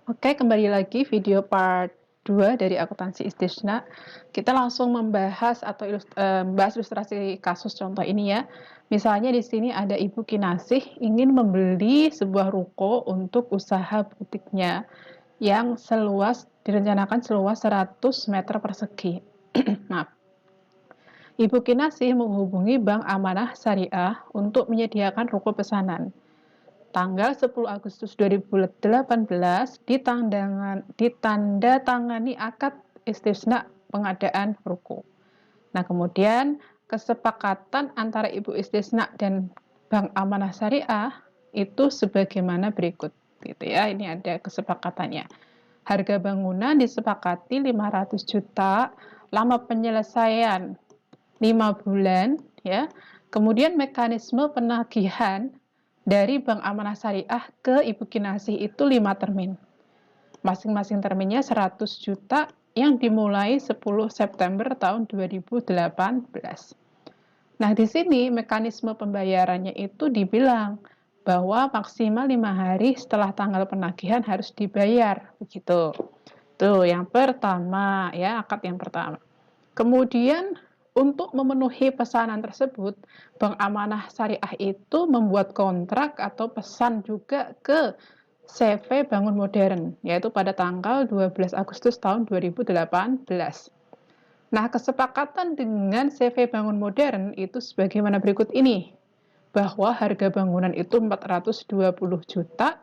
Oke, kembali lagi video part 2 dari akuntansi istisna. Kita langsung membahas atau membahas ilustrasi kasus contoh ini ya. Misalnya di sini ada Ibu Kinasih ingin membeli sebuah ruko untuk usaha butiknya yang direncanakan seluas 100 meter persegi. Maaf. Ibu Kinasih menghubungi Bank Amanah Syariah untuk menyediakan ruko pesanan. Tanggal 10 Agustus 2018 ditandatangani akad istisna pengadaan ruko. Nah, kemudian kesepakatan antara Ibu Istisna dan Bank Amanah Syariah itu sebagaimana berikut, gitu ya. Ini ada kesepakatannya. Harga bangunan disepakati 500 juta, lama penyelesaian 5 bulan ya. Kemudian mekanisme penagihan dari Bank Amanah Syariah ke Ibu Kinasih itu 5 termin. Masing-masing terminnya 100 juta yang dimulai 10 September tahun 2018. Nah, di sini mekanisme pembayarannya itu dibilang bahwa maksimal 5 hari setelah tanggal penagihan harus dibayar, begitu. Tuh, yang pertama ya, akad yang pertama. Kemudian untuk memenuhi pesanan tersebut, Bank Amanah Syariah itu membuat kontrak atau pesan juga ke CV Bangun Modern, yaitu pada tanggal 12 Agustus tahun 2018. Nah, kesepakatan dengan CV Bangun Modern itu sebagaimana berikut ini, bahwa harga bangunan itu 420 juta,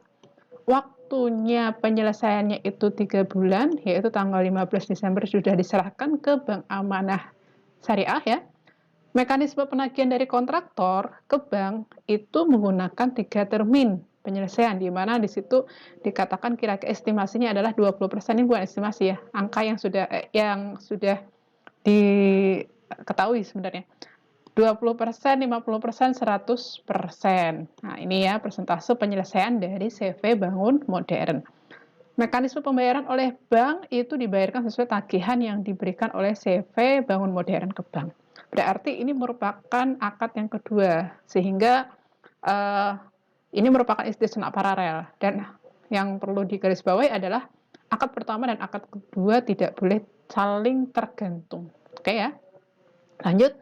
waktunya penyelesaiannya itu 3 bulan, yaitu tanggal 15 Desember sudah diserahkan ke Bank Amanah Syariah ya. Mekanisme penagihan dari kontraktor ke bank itu menggunakan 3 termin penyelesaian, di mana di situ dikatakan kira-kira estimasinya adalah 20%. Ini bukan estimasi ya, angka yang sudah diketahui sebenarnya. 20%, 50%, 100%. Nah, ini ya persentase penyelesaian dari CV Bangun Modern. Mekanisme pembayaran oleh bank itu dibayarkan sesuai tagihan yang diberikan oleh CV Bangun Modern ke bank. Berarti ini merupakan akad yang kedua, sehingga ini merupakan istisna paralel. Dan yang perlu digarisbawahi adalah akad pertama dan akad kedua tidak boleh saling tergantung. Oke ya. Lanjut.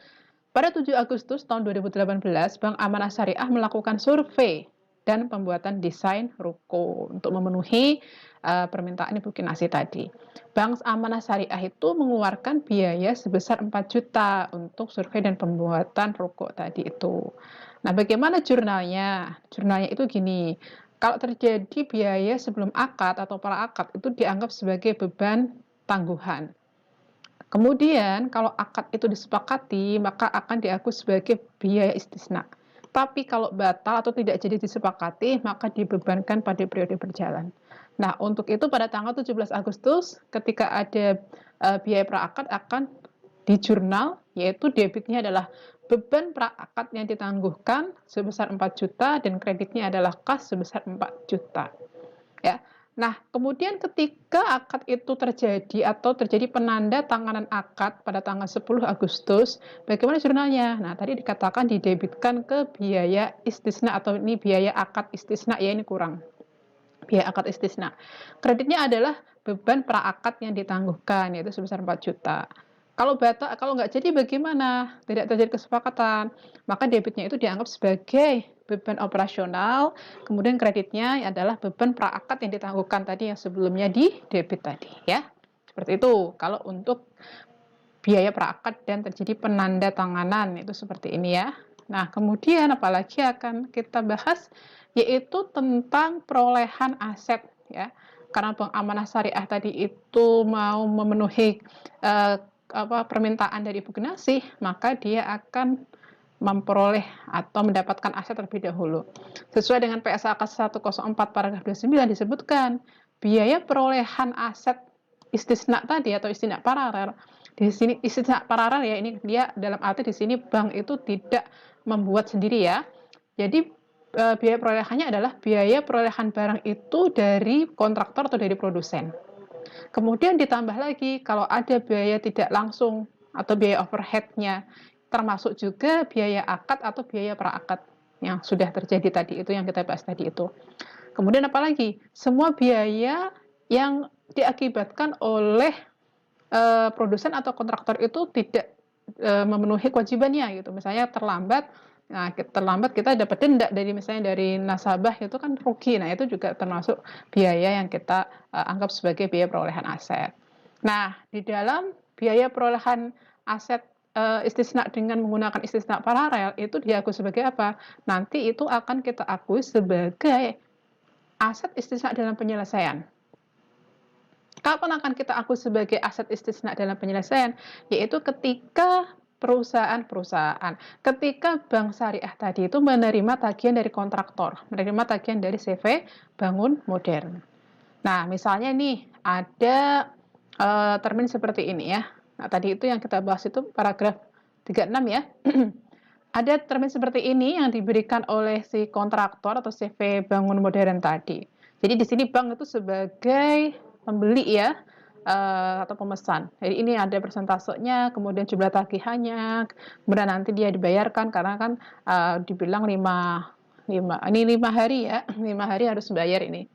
Pada 7 Agustus tahun 2018, Bank Amanah Syariah melakukan survei dan pembuatan desain ruko untuk memenuhi permintaan Ibu Kinasih tadi. Bank Amanah Syariah itu mengeluarkan biaya sebesar 4 juta untuk survei dan pembuatan ruko tadi itu. Nah, bagaimana jurnalnya? Jurnalnya itu gini, kalau terjadi biaya sebelum akad atau pra akad itu dianggap sebagai beban tangguhan. Kemudian kalau akad itu disepakati, maka akan diakui sebagai biaya istisna. Tapi kalau batal atau tidak jadi disepakati, maka dibebankan pada periode berjalan. Nah, untuk itu pada tanggal 17 Agustus ketika ada biaya praakad akan di jurnal, yaitu debitnya adalah beban praakad yang ditangguhkan sebesar 4 juta dan kreditnya adalah kas sebesar 4 juta. Ya. Nah, kemudian ketika akad itu terjadi atau terjadi penanda tanganan akad pada tanggal 10 Agustus, bagaimana jurnalnya? Nah, tadi dikatakan didebitkan ke biaya istisna atau ini biaya akad istisna ya, ini kurang. Biaya akad istisna. Kreditnya adalah beban praakad yang ditangguhkan yaitu sebesar 4 juta. Kalau nggak jadi bagaimana? Tidak terjadi kesepakatan, maka debitnya itu dianggap sebagai beban operasional, kemudian kreditnya adalah beban praakad yang ditangguhkan tadi yang sebelumnya di debit tadi ya. Seperti itu kalau untuk biaya praakad dan terjadi penanda tanganan itu seperti ini ya. Nah, kemudian apalagi akan kita bahas yaitu tentang perolehan aset ya. Karena Bank Amanah Syariah tadi itu mau memenuhi permintaan dari Ibu Kinasih, maka dia akan memperoleh atau mendapatkan aset terlebih dahulu. Sesuai dengan PSAK 104 paragraf 29 disebutkan biaya perolehan aset istisna tadi atau istisna paralel. Di sini istisna paralel ya, ini dia dalam arti di sini bank itu tidak membuat sendiri ya. Jadi biaya perolehannya adalah biaya perolehan barang itu dari kontraktor atau dari produsen. Kemudian ditambah lagi kalau ada biaya tidak langsung atau biaya overhead-nya, termasuk juga biaya akad atau biaya praakad yang sudah terjadi tadi itu yang kita bahas tadi itu. Kemudian apalagi semua biaya yang diakibatkan oleh produsen atau kontraktor itu tidak memenuhi kewajibannya gitu. Misalnya terlambat, nah terlambat kita dapat denda dari misalnya dari nasabah itu kan rugi. Nah, itu juga termasuk biaya yang kita anggap sebagai biaya perolehan aset. Nah, di dalam biaya perolehan aset istisna dengan menggunakan istisna paralel itu diakui sebagai apa? Nanti itu akan kita akui sebagai aset istisna dalam penyelesaian. Kapan akan kita akui sebagai aset istisna dalam penyelesaian? Yaitu ketika perusahaan, ketika bank syariah tadi itu menerima tagihan dari kontraktor, menerima tagihan dari CV Bangun Modern. Nah, misalnya nih ada termin seperti ini ya. Nah, tadi itu yang kita bahas itu paragraf 36 ya. Ada termin seperti ini yang diberikan oleh si kontraktor atau CV Bangun Modern tadi. Jadi di sini bank itu sebagai pembeli ya, atau pemesan. Jadi ini ada persentasenya, kemudian jumlah tagihannya, kemudian nanti dia dibayarkan karena kan dibilang 5 hari ya, 5 hari harus bayar ini.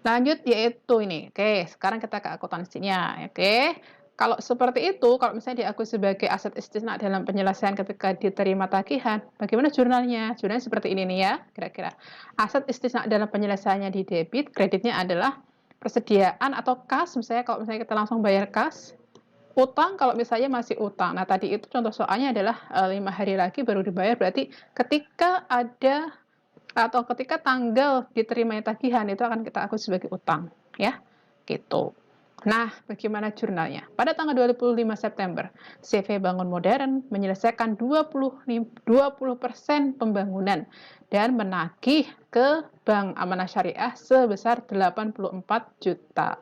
Lanjut yaitu ini. Oke, sekarang kita ke akuntansinya. Oke. Kalau seperti itu, kalau misalnya diakui sebagai aset istisna dalam penyelesaian ketika diterima tagihan, bagaimana jurnalnya? Jurnalnya seperti ini nih ya, kira-kira. Aset istisna dalam penyelesaiannya di debit, kreditnya adalah persediaan atau kas, misalnya kalau misalnya kita langsung bayar kas, utang kalau misalnya masih utang. Nah, tadi itu contoh soalnya adalah 5 hari lagi baru dibayar, berarti ketika ada atau ketika tanggal diterimanya tagihan itu akan kita akui sebagai utang ya gitu. Nah, bagaimana jurnalnya? Pada tanggal 25 September, CV Bangun Modern menyelesaikan 20% pembangunan dan menagih ke Bank Amanah Syariah sebesar 84 juta.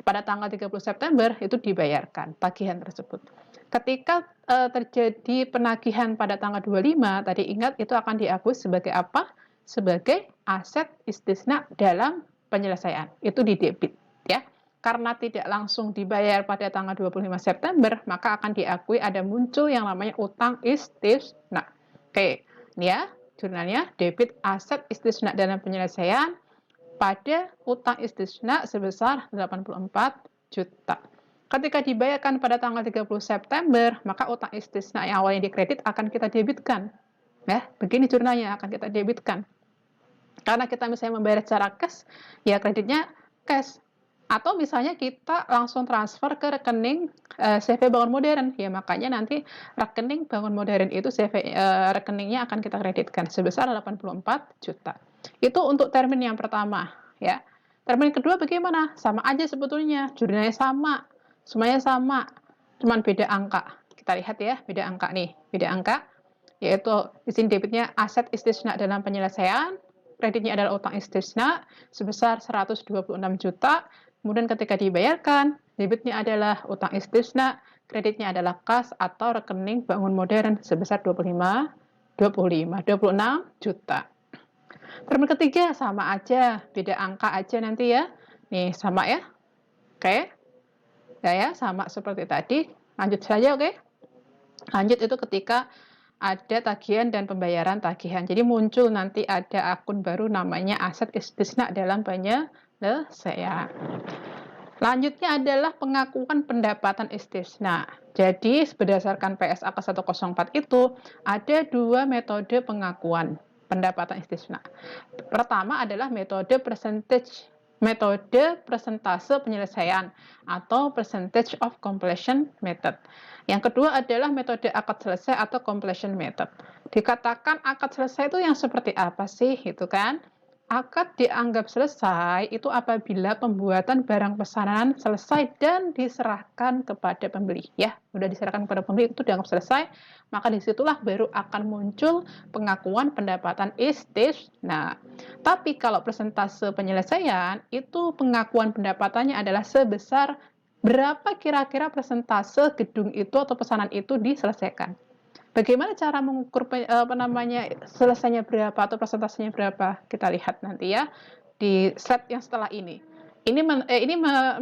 Pada tanggal 30 September itu dibayarkan tagihan tersebut. Ketika terjadi penagihan pada tanggal 25, tadi ingat itu akan diakui sebagai apa? Sebagai aset istisna dalam penyelesaian. Itu di debit ya. Karena tidak langsung dibayar pada tanggal 25 September, maka akan diakui ada muncul yang namanya utang istisna. Oke, ini ya jurnalnya debit aset istisna dalam penyelesaian pada utang istisna sebesar 84 juta. Ketika dibayarkan pada tanggal 30 September, maka utang istisna yang awalnya dikredit akan kita debitkan. Ya, begini jurnalnya akan kita debitkan. Karena kita misalnya membayar secara cash, ya kreditnya cash. Atau misalnya kita langsung transfer ke rekening CV Bangun Modern, ya makanya nanti rekening Bangun Modern itu CV rekeningnya akan kita kreditkan sebesar 84 juta. Itu untuk termin yang pertama, ya. Termin kedua bagaimana? Sama aja sebetulnya, jurnalnya sama, semuanya sama, cuman beda angka. Kita lihat ya, beda angka nih, beda angka, yaitu di sini debitnya aset istisna dalam penyelesaian, kreditnya adalah utang istisna sebesar 126 juta. Kemudian ketika dibayarkan, debitnya adalah utang istisna, kreditnya adalah kas atau rekening Bangun Modern sebesar 26 juta. Termin ketiga sama aja, beda angka aja nanti ya. Nih sama ya. Oke. Ya, sama seperti tadi. Lanjut saja, oke. Lanjut itu ketika ada tagihan dan pembayaran tagihan. Jadi muncul nanti ada akun baru namanya aset istisna dalam penyelesaian. Lanjutnya adalah pengakuan pendapatan istisna. Jadi berdasarkan PSAK 104 itu ada dua metode pengakuan pendapatan istisna. Pertama adalah metode persentase penyelesaian atau percentage of completion method. Yang kedua adalah metode akad selesai atau completion method. Dikatakan akad selesai itu yang seperti apa sih? Itu kan akad dianggap selesai itu apabila pembuatan barang pesanan selesai dan diserahkan kepada pembeli. Ya, sudah diserahkan kepada pembeli itu dianggap selesai, maka disitulah baru akan muncul pengakuan pendapatan istisna. Tapi kalau persentase penyelesaian, itu pengakuan pendapatannya adalah sebesar berapa kira-kira persentase gedung itu atau pesanan itu diselesaikan. Bagaimana cara mengukur selesainya berapa atau persentasenya berapa? Kita lihat nanti ya di slide yang setelah ini. Ini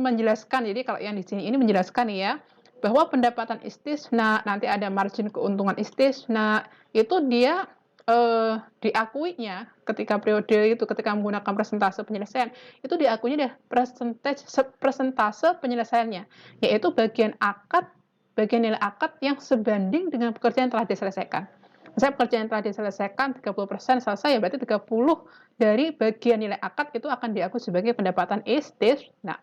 menjelaskan, jadi kalau yang di sini ini menjelaskan ya bahwa pendapatan istisna nanti ada margin keuntungan istisna itu dia diakuinya ketika periode itu, ketika menggunakan persentase penyelesaian, itu diakuinya deh persentase penyelesaiannya, yaitu bagian nilai akad yang sebanding dengan pekerjaan yang telah diselesaikan. Misalnya pekerjaan yang telah diselesaikan 30% selesai, ya berarti 30 dari bagian nilai akad itu akan diakui sebagai pendapatan istisna.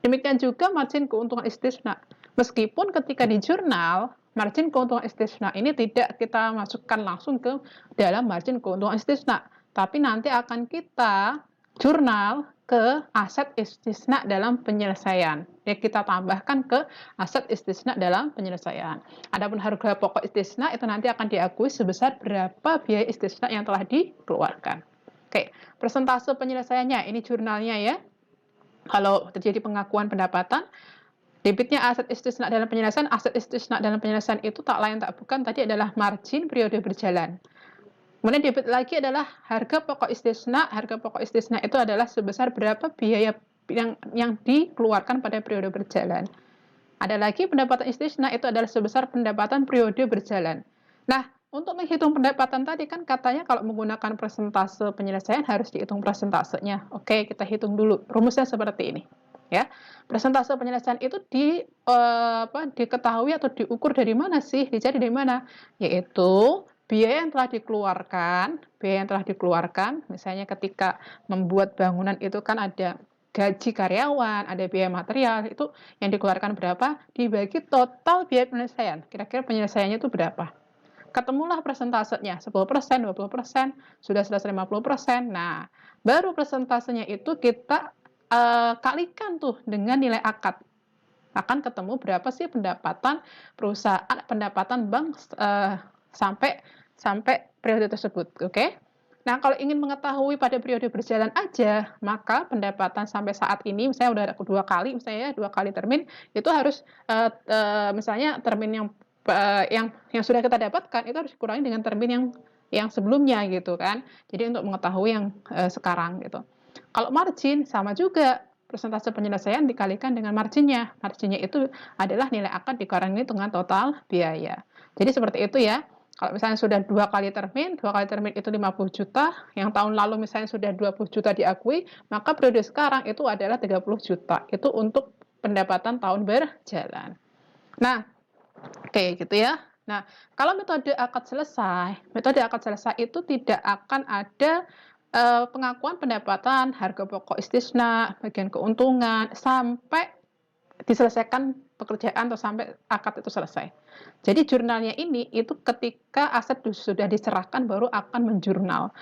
Demikian juga margin keuntungan istisna. Meskipun ketika di jurnal, margin keuntungan istisna ini tidak kita masukkan langsung ke dalam margin keuntungan istisna, tapi nanti akan kita jurnal ke aset istisna dalam penyelesaian. Ya, kita tambahkan ke aset istisna dalam penyelesaian. Adapun harga pokok istisna itu nanti akan diakui sebesar berapa biaya istisna yang telah dikeluarkan. Oke, persentase penyelesaiannya, ini jurnalnya ya. Kalau terjadi pengakuan pendapatan, debitnya aset istisna dalam penyelesaian itu tak lain tak bukan tadi adalah margin periode berjalan. Kemudian debit lagi adalah harga pokok istisna. Harga pokok istisna itu adalah sebesar berapa biaya yang dikeluarkan pada periode berjalan. Ada lagi pendapatan istisna itu adalah sebesar pendapatan periode berjalan. Nah, untuk menghitung pendapatan tadi kan katanya kalau menggunakan persentase penyelesaian harus dihitung persentasenya. Oke, kita hitung dulu. Rumusnya seperti ini. Ya, persentase penyelesaian itu diketahui atau diukur dari mana sih? Dicari dari mana? Yaitu biaya yang telah dikeluarkan, misalnya ketika membuat bangunan itu kan ada gaji karyawan, ada biaya material, itu yang dikeluarkan berapa, dibagi total biaya penyelesaian. Kira-kira penyelesaiannya itu berapa? Ketemulah persentasenya, 10%, 20%, sudah 150%. Nah, baru persentasenya itu kita kalikan tuh dengan nilai akad. Akan ketemu berapa sih pendapatan perusahaan, pendapatan bank sampai periode tersebut. Oke? Nah, kalau ingin mengetahui pada periode berjalan aja, maka pendapatan sampai saat ini, misalnya udah 2 kali, misalnya 2 kali termin, itu harus misalnya termin yang sudah kita dapatkan itu harus dikurangi dengan termin yang sebelumnya gitu kan. Jadi untuk mengetahui yang sekarang gitu. Kalau margin sama juga, persentase penyelesaian dikalikan dengan marginnya. Marginnya itu adalah nilai akad dikurangi dengan total biaya. Jadi seperti itu ya. Kalau misalnya sudah 2 kali termin itu 50 juta, yang tahun lalu misalnya sudah 20 juta diakui, maka periode sekarang itu adalah 30 juta. Itu untuk pendapatan tahun berjalan. Nah, oke gitu ya. Nah, kalau metode akad selesai itu tidak akan ada pengakuan pendapatan, harga pokok istisna, bagian keuntungan, sampai diselesaikan pekerjaan atau sampai akad itu selesai. Jadi jurnalnya ini itu ketika aset sudah diserahkan baru akan menjurnal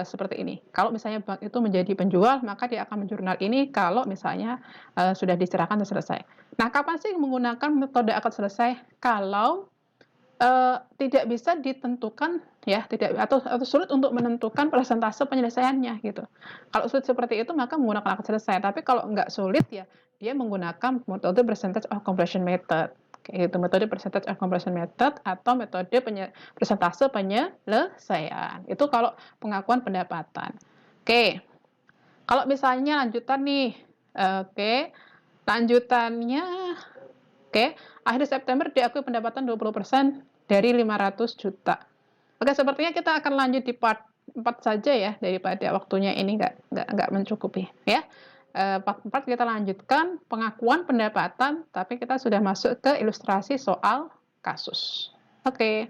seperti ini. Kalau misalnya bank itu menjadi penjual, maka dia akan menjurnal ini kalau misalnya sudah diserahkan dan selesai. Nah, kapan sih menggunakan metode akad selesai? Kalau tidak bisa ditentukan ya, atau sulit untuk menentukan persentase penyelesaiannya gitu. Kalau sulit seperti itu maka menggunakan akad selesai. Tapi kalau nggak sulit ya dia menggunakan metode percentage of completion method. Kayak gitu, metode percentage of completion method atau metode persentase penyelesaian. Itu kalau pengakuan pendapatan. Oke. Kalau misalnya lanjutan nih. Oke. Lanjutannya akhir September diakui pendapatan 20% dari 500 juta. Oke, sepertinya kita akan lanjut di part 4 saja ya, daripada waktunya ini nggak mencukupi ya. Part 4 kita lanjutkan pengakuan pendapatan, tapi kita sudah masuk ke ilustrasi soal kasus. Oke.